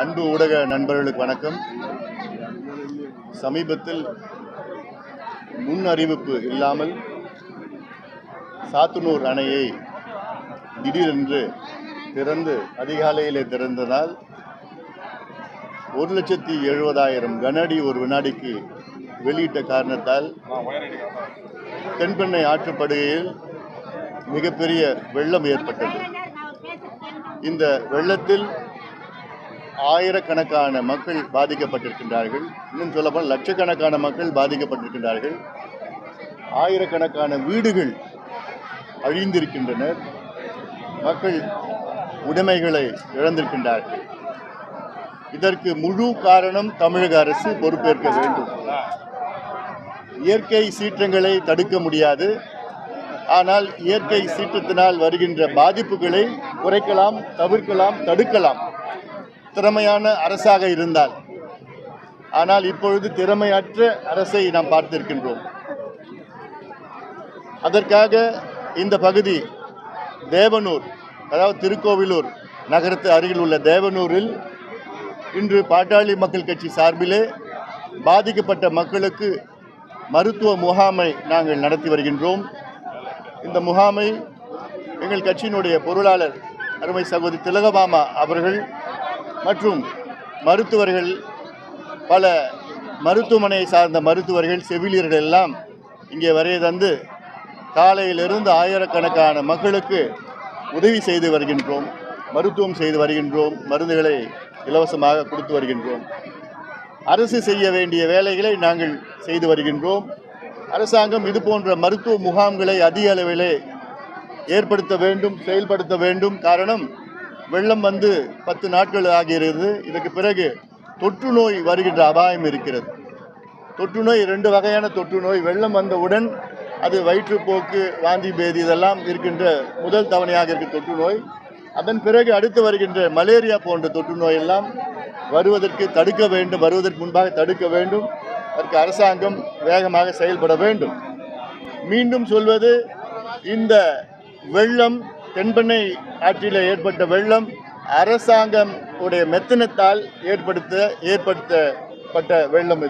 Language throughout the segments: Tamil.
அன்பு ஊடக நண்பர்களுக்கு வணக்கம். சமீபத்தில் முன் அறிவிப்பு இல்லாமல் சாத்தனூர் அணையை திடீரென்று திறந்து அதிகாலையிலே திறந்ததால் 1,70,000 கன அடி ஒரு வினாடிக்கு வெளியிட்ட காரணத்தால் தென்பெண்ணை ஆற்றுப்படுகையில் மிகப்பெரிய வெள்ளம் ஏற்பட்டது. இந்த வெள்ளத்தில் ஆயிரக்கணக்கான மக்கள் பாதிக்கப்பட்டிருக்கின்றார்கள். இன்னும் சொல்லப்போனால் லட்சக்கணக்கான மக்கள் பாதிக்கப்பட்டிருக்கின்றார்கள். ஆயிரக்கணக்கான வீடுகள் அழிந்திருக்கின்றனர். மக்கள் உடைமைகளை இழந்திருக்கின்றார்கள். இதற்கு முழு காரணம் தமிழக அரசு பொறுப்பேற்க வேண்டும். இயற்கை சீற்றங்களை தடுக்க முடியாது. ஆனால் இயற்கை சீற்றத்தினால் வருகின்ற பாதிப்புகளை குறைக்கலாம், தவிர்க்கலாம், தடுக்கலாம் திறமையான அரசாக இருந்தால். ஆனால் இப்பொழுது திறமையற்ற அரசை நாம் பார்த்திருக்கின்றோம். அதற்காக இந்த பகுதி தேவனூர், அதாவது திருக்கோவிலூர் நகரத்து அருகில் உள்ள தேவனூரில் இன்று பாட்டாளி மக்கள் கட்சி சார்பிலே பாதிக்கப்பட்ட மக்களுக்கு மருத்துவ முகாமை நாங்கள் நடத்தி வருகின்றோம். இந்த முகாமை எங்கள் கட்சியினுடைய பொருளாளர் அருமை சகோதரி திலகபாமா அவர்கள் மற்றும் மருத்துவர்கள், பல மருத்துவமனையை சார்ந்த மருத்துவர்கள், செவிலியர்கள் எல்லாம் இங்கே வரைய தந்து காலையிலிருந்து ஆயிரக்கணக்கான மக்களுக்கு உதவி செய்து வருகின்றோம், மருத்துவம் செய்து வருகின்றோம், மருந்துகளை இலவசமாக கொடுத்து வருகின்றோம். அரசு செய்ய வேண்டிய வேலைகளை நாங்கள் செய்து வருகின்றோம். அரசாங்கம் இது போன்ற மருத்துவ முகாம்களை அதிக அளவிலே ஏற்படுத்த வேண்டும், செயல்படுத்த வேண்டும். காரணம், வெள்ளம் வந்து 10 நாட்கள் ஆகிறது. இதற்கு பிறகு தொற்று நோய் வருகின்ற அபாயம் இருக்கிறது. தொற்று நோய் 2 வகையான தொற்று நோய். வெள்ளம் வந்தவுடன் அது வயிற்றுப்போக்கு, வாந்தி பேதி இதெல்லாம் இருக்கின்ற முதல் தவணையாக இருக்க தொற்று நோய். அதன் பிறகு அடுத்து வருகின்ற மலேரியா போன்ற தொற்று நோய் எல்லாம் வருவதற்கு தடுக்க வேண்டும், வருவதற்கு முன்பாக தடுக்க வேண்டும். அதற்கு அரசாங்கம் வேகமாக செயல்பட வேண்டும். மீண்டும் சொல்வது, இந்த வெள்ளம், தென்பெண்ணை ஆற்றில் ஏற்பட்ட வெள்ளம் அரசாங்கம் உடைய மெத்தனத்தால் ஏற்படுத்தப்பட்ட வெள்ளம்.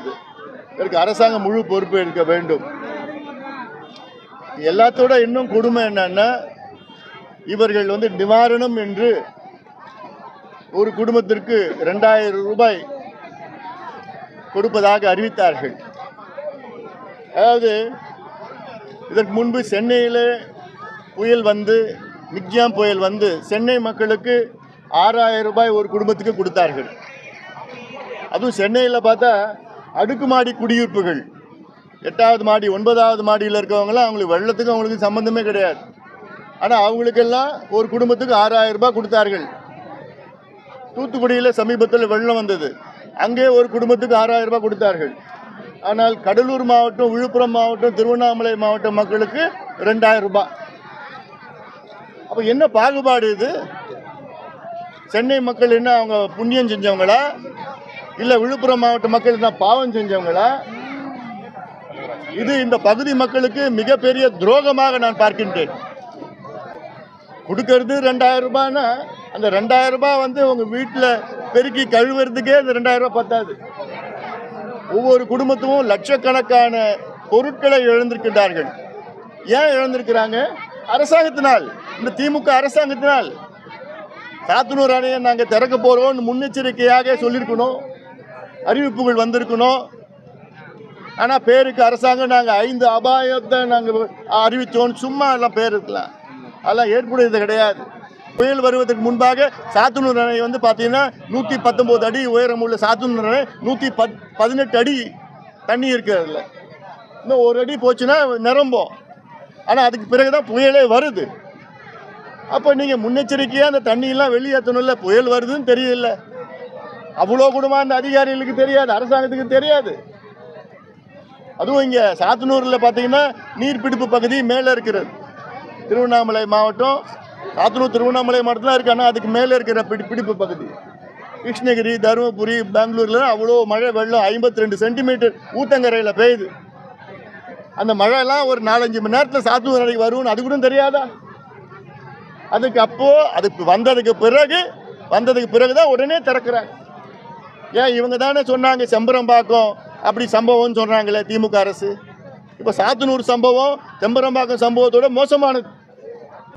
இதற்கு அரசாங்கம் முழு பொறுப்பு எடுக்க வேண்டும். எல்லாத்தோட இன்னும் கொடுமை என்னன்னா, இவர்கள் நிவாரணம் என்று ஒரு குடும்பத்திற்கு 2,000 ரூபாய் கொடுப்பதாக அறிவித்தார்கள். அதாவது இதற்கு முன்பு சென்னையில் புயல் வந்து, மிக்ஜாம் புயல் வந்து சென்னை மக்களுக்கு 6,000 ரூபாய் ஒரு குடும்பத்துக்கு கொடுத்தார்கள். அதுவும் சென்னையில் பார்த்தா அடுக்குமாடி குடியிருப்புகள், 8வது மாடி 9வது மாடியில் இருக்கவங்களாம் அவங்களுக்கு வெள்ளத்துக்கும் அவங்களுக்கு சம்பந்தமே கிடையாது. ஆனால் அவங்களுக்கெல்லாம் ஒரு குடும்பத்துக்கு 6,000 ரூபாய் கொடுத்தார்கள். தூத்துக்குடியில் சமீபத்தில் வெள்ளம் வந்தது, அங்கே ஒரு குடும்பத்துக்கு 6,000 ரூபாய் கொடுத்தார்கள். ஆனால் கடலூர் மாவட்டம், விழுப்புரம் மாவட்டம், திருவண்ணாமலை மாவட்ட மக்களுக்கு 2,000 ரூபாய். அப்போ என்ன பாகுபாடு இது? சென்னை மக்கள் என்ன அவங்க புண்ணியம் செஞ்சவங்களா, இல்லை விழுப்புரம் மாவட்ட மக்கள் என்ன பாவம் செஞ்சவங்களா? இது இந்த பகுதி மக்களுக்கு மிகப்பெரிய துரோகமாக நான் பார்க்கின்றேன். கொடுக்கறது 2,000 ரூபாய்னா அந்த 2,000 ரூபாய் உங்க வீட்டில் பெருக்கி கழுவுறதுக்கே அந்த 2,000 ரூபாய் பத்தாது. ஒவ்வொரு குடும்பத்தும் லட்சக்கணக்கான பொருட்களை இழந்திருக்கின்றார்கள். ஏன் இழந்திருக்கிறாங்க? அரசாங்கத்தினால், இந்த திமுக அரசாங்கத்தினால். சாத்தனூர் அணையை நாங்கள் திறக்க போறோம் முன்னெச்சரிக்கையாக சொல்லியிருக்கணும், அறிவிப்புகள் வந்திருக்கணும். ஆனால் பேருக்கு அரசாங்கம் நாங்கள் 5 அபாயத்தை நாங்கள் அறிவித்தோம், சும்மா எல்லாம் பேர் இருக்கலாம், அதெல்லாம் ஏற்புடையது கிடையாது. புயல் வருவதற்கு முன்பாக சாத்தனூர் அணை பார்த்தீங்கன்னா 119 அடி உயரம் உள்ள சாத்தனூர் அணை 118 அடி தண்ணி இருக்கிறதுல. இன்னும் 1 அடி போச்சுன்னா நிரம்பும். ஆனால் அதுக்கு பிறகுதான் புயலே வருது. அப்போ நீங்கள் முன்னெச்சரிக்கையாக அந்த தண்ணியெல்லாம் வெளியேற்றணும்ல. புயல் வருதுன்னு தெரியல, அவ்வளோ கூடமா அந்த அதிகாரிகளுக்கு தெரியாது, அரசாங்கத்துக்கு தெரியாது. அதுவும் இங்கே சாத்தனூரில் பார்த்தீங்கன்னா நீர்பிடிப்பு பகுதி மேலே இருக்கிறது. திருவண்ணாமலை மாவட்டம், சாத்தனூர் திருவண்ணாமலை மாவட்டத்தில் இருக்கு. ஆனால் அதுக்கு மேலே இருக்கிற பிடிப்பு பகுதி கிருஷ்ணகிரி, தருமபுரி, பெங்களூர்ல அவ்வளோ மழை வெள்ளம் 52 சென்டிமீட்டர் ஊத்தங்கரையில் பெய்யுது. அந்த மழையெல்லாம் ஒரு 4-5 மணி நேரத்தில் சாத்தனூர் அணைக்கு வரும்னு அது கூட தெரியாதா? அதுக்கு வந்ததுக்கு பிறகு தான் உடனே திறக்கிறாங்க. ஏன் இவங்க தானே சொன்னாங்க செம்பரம்பாக்கம் அப்படி சம்பவம்னு சொன்னாங்களே திமுக அரசு. இப்போ சாத்தனூர் சம்பவம் செம்பரம்பாக்கம் சம்பவத்தோட மோசமானது.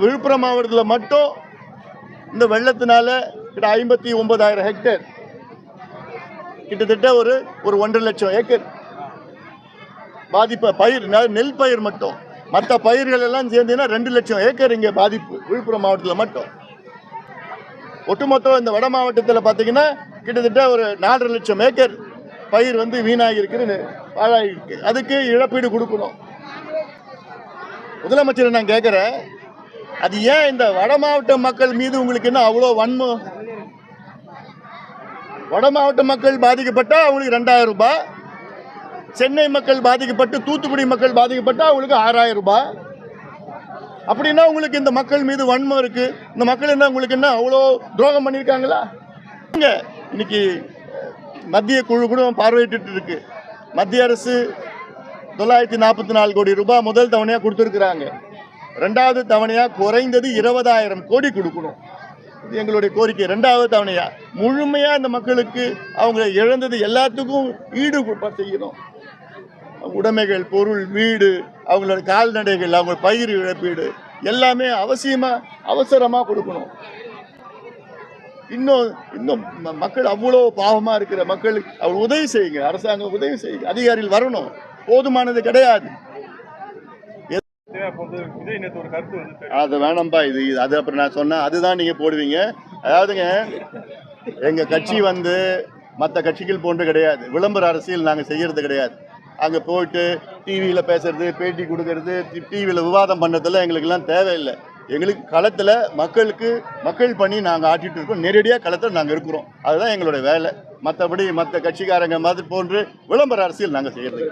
விழுப்புரம் மாவட்டத்தில் மட்டும் இந்த வெள்ளத்தினால கிட்ட 59,000 ஹெக்டேர், கிட்டத்தட்ட ஒரு 1.5 லட்சம் ஏக்கர் பாதிப்பு. பயிர் நெல் பயிர் மட்டும், மற்ற பயிர்கள் எல்லாம் சேர்ந்தீங்கன்னா 2 லட்சம் ஏக்கர் இங்கே பாதிப்பு விழுப்புரம் மாவட்டத்தில் மட்டும். ஒட்டுமொத்தம் இந்த வட மாவட்டத்தில் பார்த்தீங்கன்னா கிட்டத்தட்ட ஒரு 4.5 லட்சம் ஏக்கர் பயிர் வந்து வீணாகி இருக்கு, பாழாகி இருக்கு. அதுக்கு இழப்பீடு கொடுக்கணும். முதலமைச்சரை நான் கேட்குறேன், அது ஏன் இந்த வட மாவட்ட மக்கள் மீது உங்களுக்கு என்ன அவ்வளோ வன்மம்? வட மாவட்ட மக்கள் பாதிக்கப்பட்டா அவங்களுக்கு 2,000 ரூபாய், சென்னை மக்கள் பாதிக்கப்பட்டு தூத்துக்குடி மக்கள் பாதிக்கப்பட்டா அவங்களுக்கு 6,000 ரூபாய். அப்படின்னா உங்களுக்கு இந்த மக்கள் மீது வன்மம் இருக்கு. இந்த மக்கள் என்ன உங்களுக்கு என்ன அவ்வளோ துரோகம் பண்ணியிருக்காங்களா? இன்னைக்கு மத்திய குழு கூட பார்வையிட்டு இருக்கு. மத்திய அரசு 944 கோடி ரூபாய் முதல் தவணையா கொடுத்துருக்குறாங்க. 2வது தவணையா குறைந்தது 20,000 கோடி கொடுக்கணும். இது எங்களுடைய கோரிக்கை. 2வது தவணையா முழுமையா இந்த மக்களுக்கு அவங்க இழந்தது எல்லாத்துக்கும் ஈடு செய்யணும். உடைமைகள், பொருள், வீடு, அவங்களோட கால்நடைகள், அவங்க பயிர் இழப்பீடு எல்லாமே அவசரமா கொடுக்கணும். இன்னும் மக்கள் அவ்வளோ பாவமா இருக்கிற மக்களுக்கு அவர் உதவி செய்யுங்க. அரசாங்கம் உதவி செய்யுங்க. அதிகாரிகள் வரணும். போதுமானது கிடையாது. அது வேணாம்பா. இது அது அப்புறம் நான் சொன்னேன், அதுதான் நீங்க போடுவீங்க. அதாவதுங்க, எங்க கட்சி வந்து மற்ற கட்சிகள் போன்று கிடையாது. விளம்பர அரசியல் நாங்கள் செய்யறது கிடையாது. அங்கே போயிட்டு டிவியில் பேசுறது, பேட்டி கொடுக்கறது, டிவியில் விவாதம் பண்ணுறதுல எங்களுக்கெல்லாம் தேவையில்லை. எங்களுக்கு களத்தில் மக்கள் பண்ணி நாங்கள் ஆட்டிகிட்டு இருக்கோம். நேரடியாக களத்தில் நாங்கள் இருக்கிறோம். அதுதான் எங்களுடைய வேலை. மற்றபடி மற்ற கட்சிக்காரங்க மாதிரி போன்று விளம்பர அரசியல் நாங்கள் செய்யறது.